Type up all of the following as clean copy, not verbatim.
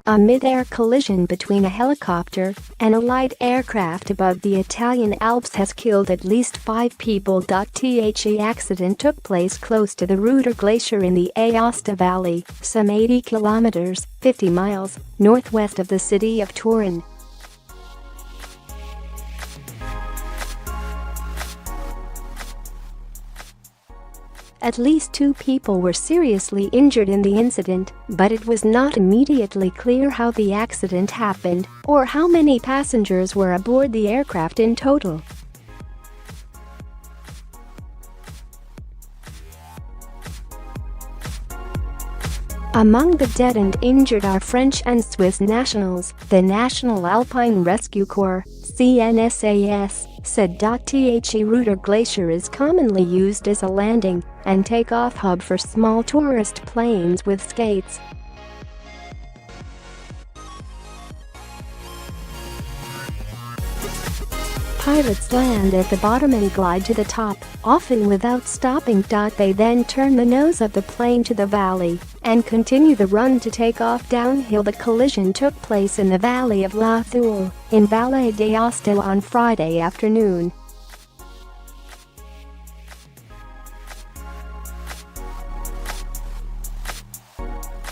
A mid-air collision between a helicopter and a light aircraft above the Italian Alps has killed at least 5 people. The accident took place close to the Rutor glacier in the Aosta Valley, some 80 kilometers (50 miles) northwest of the city of Turin. At least 2 people were seriously injured in the incident, but it was not immediately clear how the accident happened or how many passengers were aboard the aircraft in total. Among the dead and injured are French and Swiss nationals, the National Alpine Rescue Corps (CNSAS) said. The Rutor glacier is commonly used as a landing and takeoff hub for small tourist planes with skates. Pilots land at the bottom and glide to the top, often without stopping. They then turn the nose of the plane to the valley and continue the run to take off downhill. The collision took place in the valley of Rutor, in Valle d'Aosta on Friday afternoon.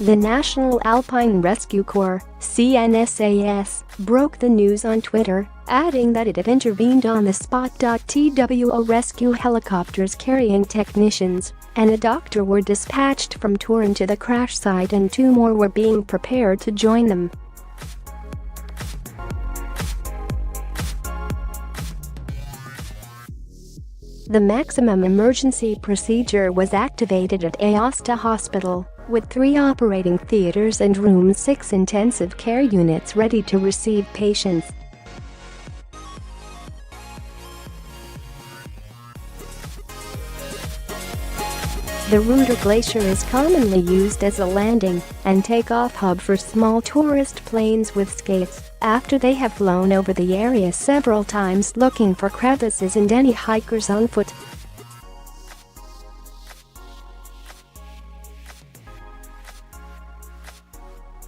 The National Alpine Rescue Corps (CNSAS) broke the news on Twitter, adding that it had intervened on the spot. TWO rescue helicopters carrying technicians and a doctor were dispatched from Turin to the crash site, and 2 more were being prepared to join them. The maximum emergency procedure was activated at Aosta Hospital, with 3 operating theaters and room 6 intensive care units ready to receive patients. The Rutor glacier is commonly used as a landing and takeoff hub for small tourist planes with skates, after they have flown over the area several times looking for crevices and any hikers on foot.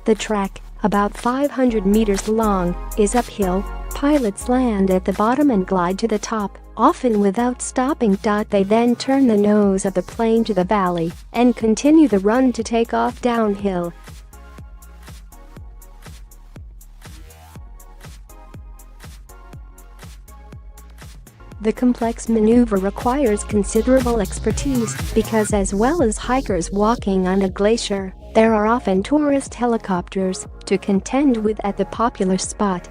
The track, about 500 meters long, is uphill. Pilots land at the bottom and glide to the top, often without stopping. They then turn the nose of the plane to the valley and continue the run to take off downhill. The complex maneuver requires considerable expertise because, as well as hikers walking on a glacier, there are often tourist helicopters to contend with at the popular spot.